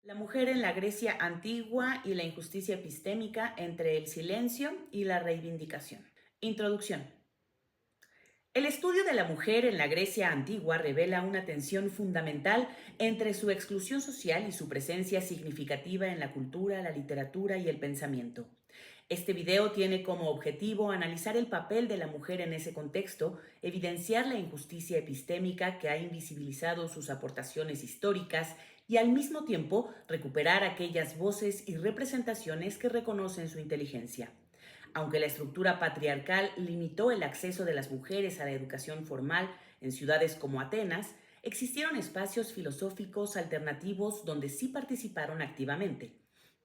La mujer en la Grecia antigua y la injusticia epistémica entre el silencio y la reivindicación. Introducción. El estudio de la mujer en la Grecia antigua revela una tensión fundamental entre su exclusión social y su presencia significativa en la cultura, la literatura y el pensamiento. Este video tiene como objetivo analizar el papel de la mujer en ese contexto, evidenciar la injusticia epistémica que ha invisibilizado sus aportaciones históricas y al mismo tiempo recuperar aquellas voces y representaciones que reconocen su inteligencia. Aunque la estructura patriarcal limitó el acceso de las mujeres a la educación formal en ciudades como Atenas, existieron espacios filosóficos alternativos donde sí participaron activamente.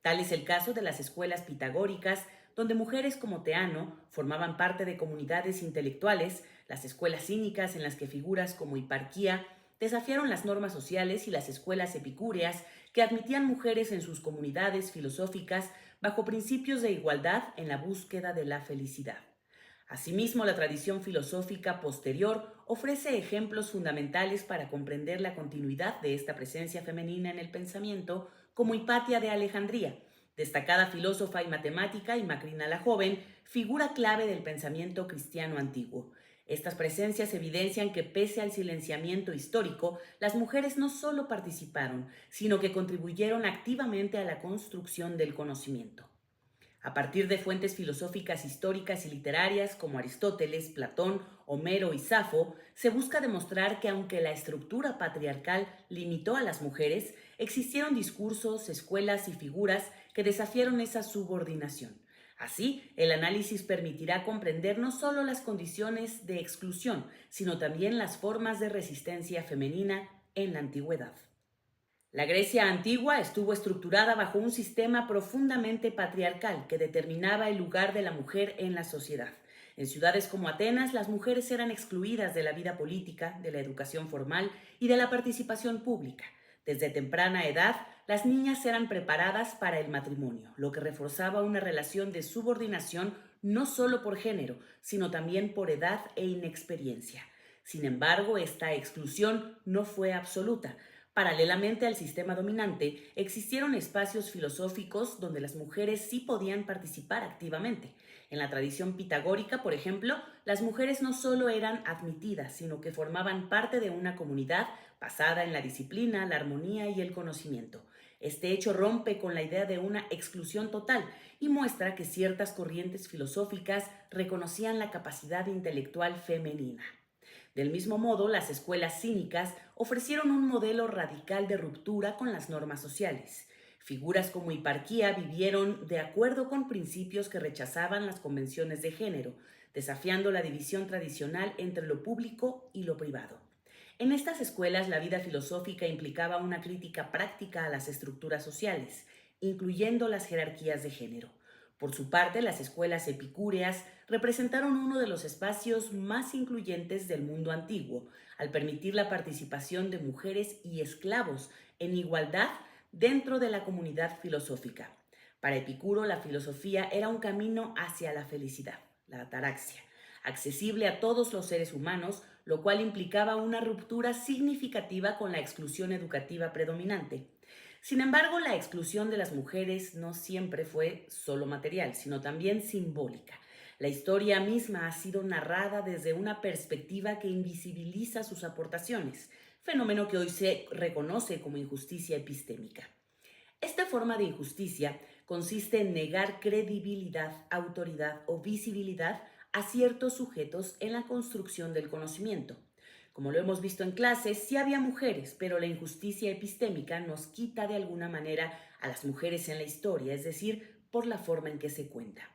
Tal es el caso de las escuelas pitagóricas, donde mujeres como Teano formaban parte de comunidades intelectuales, las escuelas cínicas en las que figuras como Hiparquía desafiaron las normas sociales y las escuelas epicúreas que admitían mujeres en sus comunidades filosóficas bajo principios de igualdad en la búsqueda de la felicidad. Asimismo, la tradición filosófica posterior ofrece ejemplos fundamentales para comprender la continuidad de esta presencia femenina en el pensamiento, como Hipatia de Alejandría, destacada filósofa y matemática, y Macrina la Joven, figura clave del pensamiento cristiano antiguo. Estas presencias evidencian que pese al silenciamiento histórico, las mujeres no solo participaron, sino que contribuyeron activamente a la construcción del conocimiento. A partir de fuentes filosóficas históricas y literarias como Aristóteles, Platón, Homero y Safo, se busca demostrar que aunque la estructura patriarcal limitó a las mujeres, existieron discursos, escuelas y figuras que desafiaron esa subordinación. Así, el análisis permitirá comprender no solo las condiciones de exclusión, sino también las formas de resistencia femenina en la antigüedad. La Grecia antigua estuvo estructurada bajo un sistema profundamente patriarcal que determinaba el lugar de la mujer en la sociedad. En ciudades como Atenas, las mujeres eran excluidas de la vida política, de la educación formal y de la participación pública. Desde temprana edad, las niñas eran preparadas para el matrimonio, lo que reforzaba una relación de subordinación no solo por género, sino también por edad e inexperiencia. Sin embargo, esta exclusión no fue absoluta. Paralelamente al sistema dominante, existieron espacios filosóficos donde las mujeres sí podían participar activamente. En la tradición pitagórica, por ejemplo, las mujeres no solo eran admitidas, sino que formaban parte de una comunidad basada en la disciplina, la armonía y el conocimiento. Este hecho rompe con la idea de una exclusión total y muestra que ciertas corrientes filosóficas reconocían la capacidad intelectual femenina. Del mismo modo, las escuelas cínicas ofrecieron un modelo radical de ruptura con las normas sociales. Figuras como Hiparquía vivieron de acuerdo con principios que rechazaban las convenciones de género, desafiando la división tradicional entre lo público y lo privado. En estas escuelas, la vida filosófica implicaba una crítica práctica a las estructuras sociales, incluyendo las jerarquías de género. Por su parte, las escuelas epicúreas representaron uno de los espacios más incluyentes del mundo antiguo, al permitir la participación de mujeres y esclavos en igualdad dentro de la comunidad filosófica. Para Epicuro, la filosofía era un camino hacia la felicidad, la ataraxia, accesible a todos los seres humanos, lo cual implicaba una ruptura significativa con la exclusión educativa predominante. Sin embargo, la exclusión de las mujeres no siempre fue solo material, sino también simbólica. La historia misma ha sido narrada desde una perspectiva que invisibiliza sus aportaciones, fenómeno que hoy se reconoce como injusticia epistémica. Esta forma de injusticia consiste en negar credibilidad, autoridad o visibilidad a ciertos sujetos en la construcción del conocimiento. Como lo hemos visto en clases, sí había mujeres, pero la injusticia epistémica nos quita de alguna manera a las mujeres en la historia, es decir, por la forma en que se cuenta.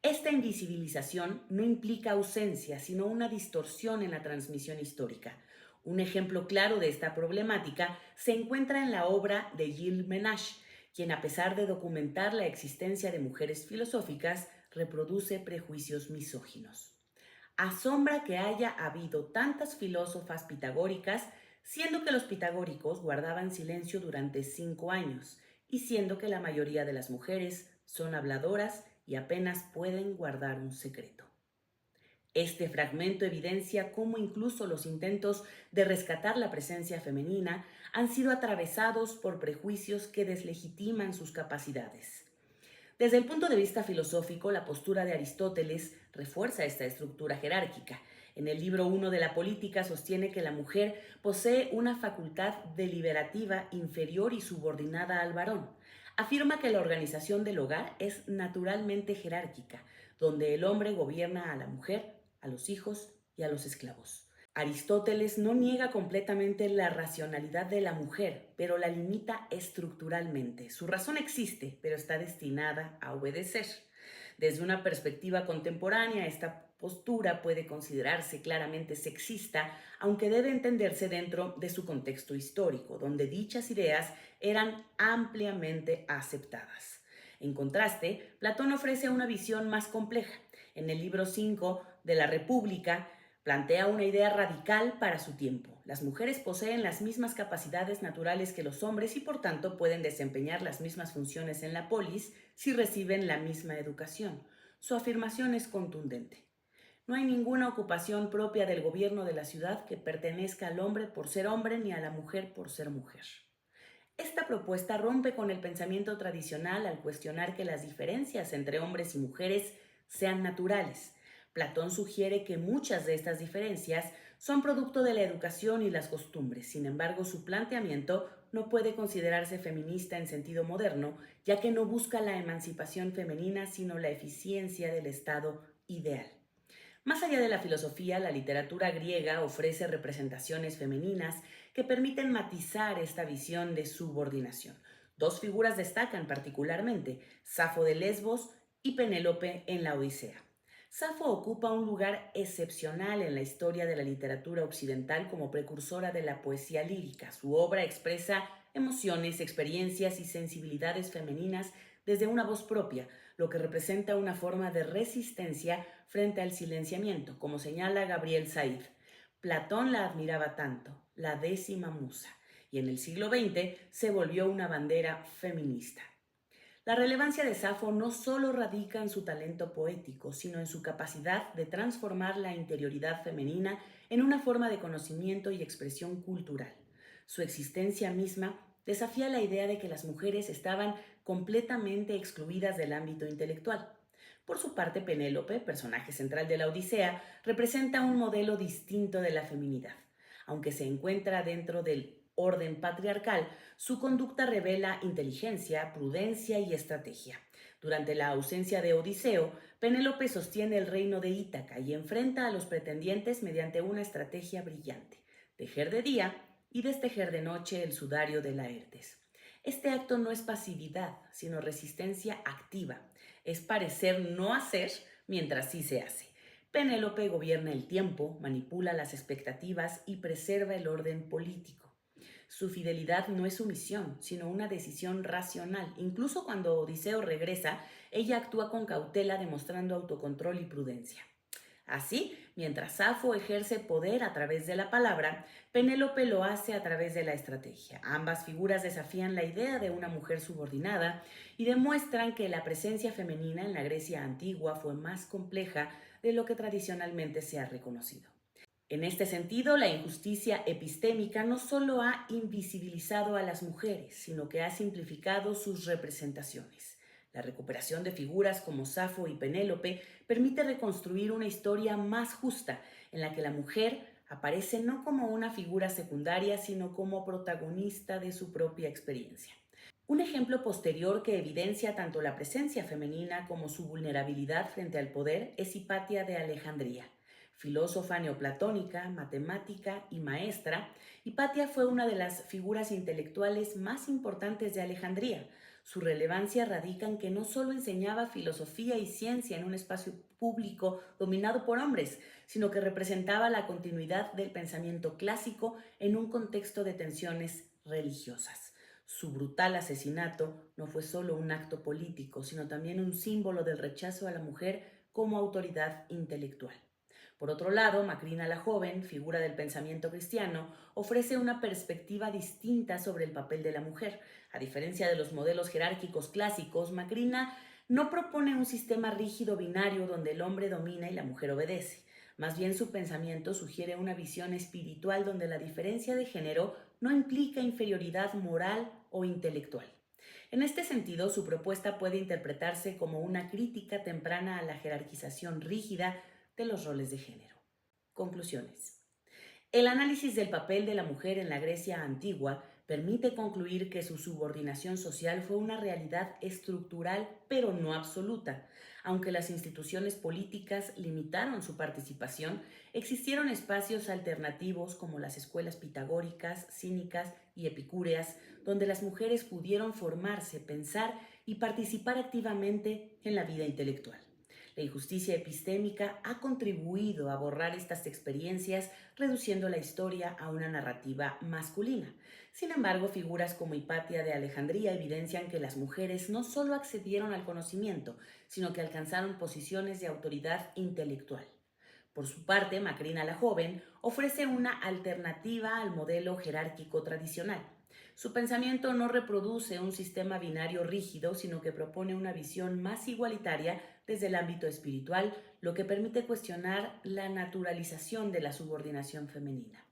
Esta invisibilización no implica ausencia, sino una distorsión en la transmisión histórica. Un ejemplo claro de esta problemática se encuentra en la obra de Gilles Menage, quien, a pesar de documentar la existencia de mujeres filosóficas, reproduce prejuicios misóginos. Asombra que haya habido tantas filósofas pitagóricas, siendo que los pitagóricos guardaban silencio durante 5 años y siendo que la mayoría de las mujeres son habladoras y apenas pueden guardar un secreto. Este fragmento evidencia cómo incluso los intentos de rescatar la presencia femenina han sido atravesados por prejuicios que deslegitiman sus capacidades. Desde el punto de vista filosófico, la postura de Aristóteles refuerza esta estructura jerárquica. En el libro 1 de la Política sostiene que la mujer posee una facultad deliberativa inferior y subordinada al varón. Afirma que la organización del hogar es naturalmente jerárquica, donde el hombre gobierna a la mujer, a los hijos y a los esclavos. Aristóteles no niega completamente la racionalidad de la mujer, pero la limita estructuralmente. Su razón existe, pero está destinada a obedecer. Desde una perspectiva contemporánea, esta postura puede considerarse claramente sexista, aunque debe entenderse dentro de su contexto histórico, donde dichas ideas eran ampliamente aceptadas. En contraste, Platón ofrece una visión más compleja. En el libro 5 de la República, plantea una idea radical para su tiempo. Las mujeres poseen las mismas capacidades naturales que los hombres y por tanto pueden desempeñar las mismas funciones en la polis si reciben la misma educación. Su afirmación es contundente. No hay ninguna ocupación propia del gobierno de la ciudad que pertenezca al hombre por ser hombre ni a la mujer por ser mujer. Esta propuesta rompe con el pensamiento tradicional al cuestionar que las diferencias entre hombres y mujeres sean naturales. Platón sugiere que muchas de estas diferencias son producto de la educación y las costumbres. Sin embargo, su planteamiento no puede considerarse feminista en sentido moderno, ya que no busca la emancipación femenina, sino la eficiencia del estado ideal. Más allá de la filosofía, la literatura griega ofrece representaciones femeninas que permiten matizar esta visión de subordinación. Dos figuras destacan particularmente, Safo de Lesbos y Penélope en la Odisea. Safo ocupa un lugar excepcional en la historia de la literatura occidental como precursora de la poesía lírica. Su obra expresa emociones, experiencias y sensibilidades femeninas desde una voz propia, lo que representa una forma de resistencia frente al silenciamiento, como señala Gabriel Said. Platón la admiraba tanto, la décima musa, y en el siglo XX se volvió una bandera feminista. La relevancia de Safo no solo radica en su talento poético, sino en su capacidad de transformar la interioridad femenina en una forma de conocimiento y expresión cultural. Su existencia misma desafía la idea de que las mujeres estaban completamente excluidas del ámbito intelectual. Por su parte, Penélope, personaje central de la Odisea, representa un modelo distinto de la feminidad. Aunque se encuentra dentro del orden patriarcal, su conducta revela inteligencia, prudencia y estrategia. Durante la ausencia de Odiseo, Penélope sostiene el reino de Ítaca y enfrenta a los pretendientes mediante una estrategia brillante: tejer de día y destejer de noche el sudario de Laertes. Este acto no es pasividad, sino resistencia activa. Es parecer no hacer mientras sí se hace. Penélope gobierna el tiempo, manipula las expectativas y preserva el orden político. Su fidelidad no es sumisión, sino una decisión racional. Incluso cuando Odiseo regresa, ella actúa con cautela, demostrando autocontrol y prudencia. Así, mientras Safo ejerce poder a través de la palabra, Penélope lo hace a través de la estrategia. Ambas figuras desafían la idea de una mujer subordinada y demuestran que la presencia femenina en la Grecia antigua fue más compleja de lo que tradicionalmente se ha reconocido. En este sentido, la injusticia epistémica no solo ha invisibilizado a las mujeres, sino que ha simplificado sus representaciones. La recuperación de figuras como Safo y Penélope permite reconstruir una historia más justa, en la que la mujer aparece no como una figura secundaria, sino como protagonista de su propia experiencia. Un ejemplo posterior que evidencia tanto la presencia femenina como su vulnerabilidad frente al poder es Hipatia de Alejandría. Filósofa neoplatónica, matemática y maestra, Hipatia fue una de las figuras intelectuales más importantes de Alejandría. Su relevancia radica en que no solo enseñaba filosofía y ciencia en un espacio público dominado por hombres, sino que representaba la continuidad del pensamiento clásico en un contexto de tensiones religiosas. Su brutal asesinato no fue solo un acto político, sino también un símbolo del rechazo a la mujer como autoridad intelectual. Por otro lado, Macrina la joven, figura del pensamiento cristiano, ofrece una perspectiva distinta sobre el papel de la mujer. A diferencia de los modelos jerárquicos clásicos, Macrina no propone un sistema rígido binario donde el hombre domina y la mujer obedece. Más bien su pensamiento sugiere una visión espiritual donde la diferencia de género no implica inferioridad moral o intelectual. En este sentido, su propuesta puede interpretarse como una crítica temprana a la jerarquización rígida de los roles de género. Conclusiones. El análisis del papel de la mujer en la Grecia antigua permite concluir que su subordinación social fue una realidad estructural pero no absoluta. Aunque las instituciones políticas limitaron su participación, existieron espacios alternativos como las escuelas pitagóricas, cínicas y epicúreas, donde las mujeres pudieron formarse, pensar y participar activamente en la vida intelectual. La injusticia epistémica ha contribuido a borrar estas experiencias, reduciendo la historia a una narrativa masculina. Sin embargo, figuras como Hipatia de Alejandría evidencian que las mujeres no solo accedieron al conocimiento, sino que alcanzaron posiciones de autoridad intelectual. Por su parte, Macrina la Joven ofrece una alternativa al modelo jerárquico tradicional. Su pensamiento no reproduce un sistema binario rígido, sino que propone una visión más igualitaria desde el ámbito espiritual, lo que permite cuestionar la naturalización de la subordinación femenina.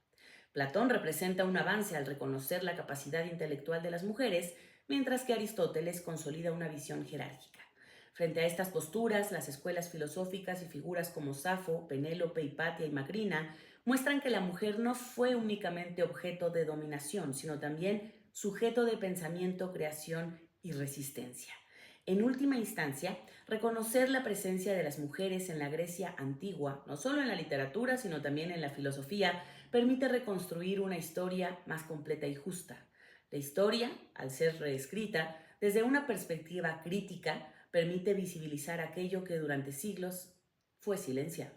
Platón representa un avance al reconocer la capacidad intelectual de las mujeres, mientras que Aristóteles consolida una visión jerárquica. Frente a estas posturas, las escuelas filosóficas y figuras como Safo, Penélope, Hipatia y Macrina muestran que la mujer no fue únicamente objeto de dominación, sino también sujeto de pensamiento, creación y resistencia. En última instancia, reconocer la presencia de las mujeres en la Grecia antigua, no solo en la literatura, sino también en la filosofía, permite reconstruir una historia más completa y justa. La historia, al ser reescrita desde una perspectiva crítica, permite visibilizar aquello que durante siglos fue silenciado.